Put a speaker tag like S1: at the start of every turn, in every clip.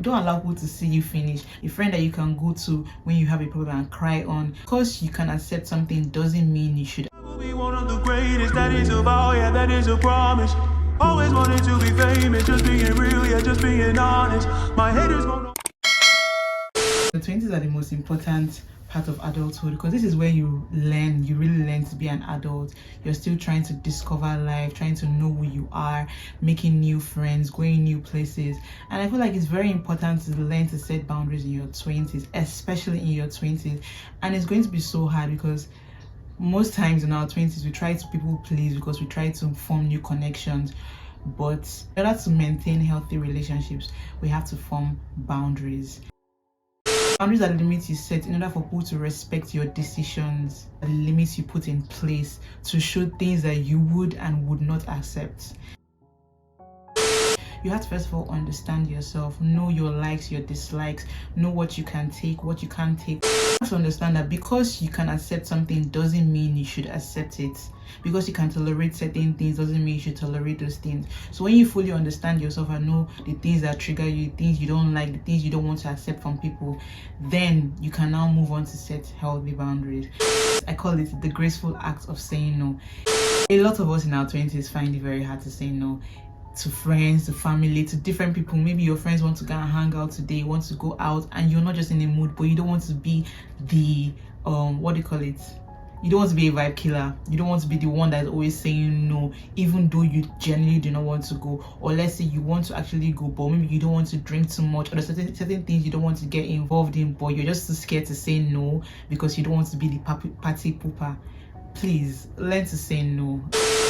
S1: Don't allow people to see you finish. A friend that you can go to when you have a problem and cry on. Because you can accept something doesn't mean you should.
S2: I will be one of the greatest, that is a vow, yeah, that is a promise. Always wanted to be famous, just being real, yeah, just being honest. My haters gonna...
S1: The 20s are the most important part of adulthood because this is where you really learn to be an adult. You're still trying to discover life, trying to know who you are, making new friends, going new places. And I feel like it's very important to learn to set boundaries in your 20s, especially in your 20s. And it's going to be so hard because most times in our 20s we try to people please because we try to form new connections. But in order to maintain healthy relationships, we have to form boundaries. Boundaries are the limits you set in order for people to respect your decisions, the limits you put in place to show things that you would and would not accept. You have to first of all understand yourself, know your likes, your dislikes, know what you can take, what you can't take. You have to understand that because you can accept something doesn't mean you should accept it. Because you can tolerate certain things doesn't mean you should tolerate those things. So when you fully understand yourself and know the things that trigger you, the things you don't like, the things you don't want to accept from people, then you can now move on to set healthy boundaries. I call it the graceful act of saying no. A lot of us in our 20s find it very hard to say no. To friends, to family, to different people. Maybe your friends want to go and hang out today, want to go out, and you're not just in the mood, but you don't want to be the what do you call it? You don't want to be a vibe killer. You don't want to be the one that's always saying no, even though you genuinely do not want to go. Or let's say you want to actually go, but maybe you don't want to drink too much, or there's certain things you don't want to get involved in, but you're just too scared to say no because you don't want to be the party pooper. Please learn to say no.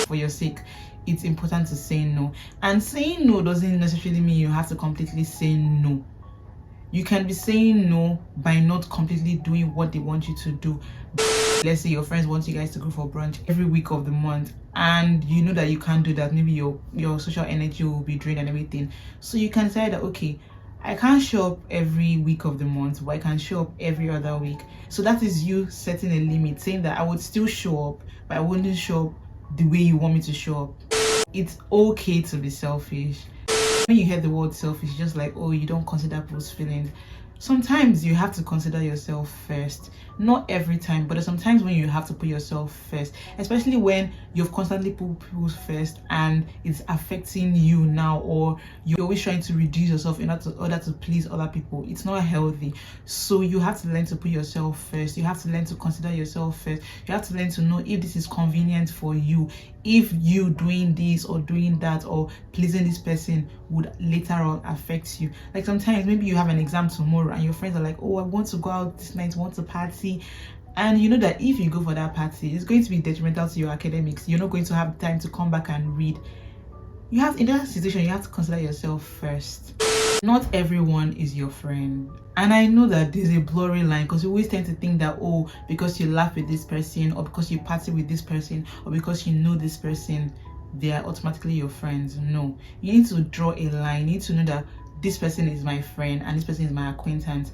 S1: For your sake, it's important to say no. And saying no doesn't necessarily mean you have to completely say no. You can be saying no by not completely doing what they want you to do. Let's say your friends want you guys to go for brunch every week of the month and you know that you can't do that. Maybe your social energy will be drained and everything. So you can say that, okay, I can't show up every week of the month, but I can show up every other week. So that is you setting a limit, saying that I would still show up, but I wouldn't show up the way you want me to show up. It's okay to be selfish. When you hear the word selfish, just like, oh, you don't consider people's feelings. Sometimes you have to consider yourself first. Not every time, but sometimes when you have to put yourself first, especially when you've constantly put people first and it's affecting you now, or you're always trying to reduce yourself in order to please other people. It's not healthy. So you have to learn to put yourself first. You have to learn to consider yourself first. You have to learn to know if this is convenient for you, if you doing this or doing that or pleasing this person would later on affect you. Like sometimes maybe you have an exam tomorrow and your friends are like, oh, I want to go out this night, want to party, and you know that if you go for that party, it's going to be detrimental to your academics. You're not going to have time to come back and read. You have, in that situation, you have to consider yourself first. Not everyone is your friend, and I know that there's a blurry line because you always tend to think that, oh, because you laugh with this person or because you party with this person or because you know this person, they are automatically your friends. No, you need to draw a line. You need to know that this person is my friend and this person is my acquaintance.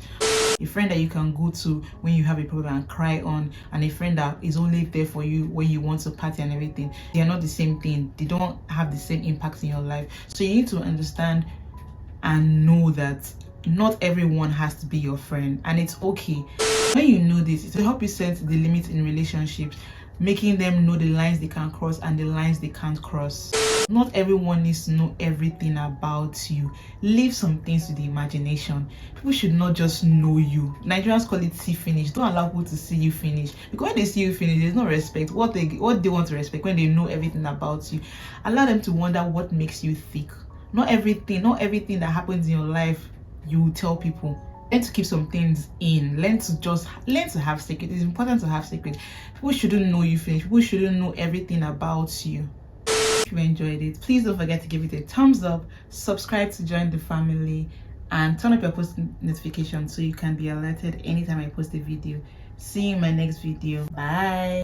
S1: A friend that you can go to when you have a problem and cry on, and a friend that is only there for you when you want to party and everything, they are not the same thing. They don't have the same impact in your life. So you need to understand and know that not everyone has to be your friend, and it's okay. When you know this, it will help you set the limits in relationships, making them know the lines they can cross and the lines they can't cross. Not everyone needs to know everything about you. Leave some things to the imagination. People should not just know you. Nigerians call it see finish. Don't allow people to see you finish, because when they see you finish, there's no respect. What they want to respect when they know everything about you. Allow them to wonder what makes you thick. Not everything that happens in your life you tell people. Learn to keep some things in. Learn to have secrets. It's important to have secrets. People shouldn't know you finish. People shouldn't know everything about you. If you enjoyed it, please don't forget to give it a thumbs up, subscribe to join the family, and turn up your post notifications so you can be alerted anytime I post a video. See you in my next video. Bye.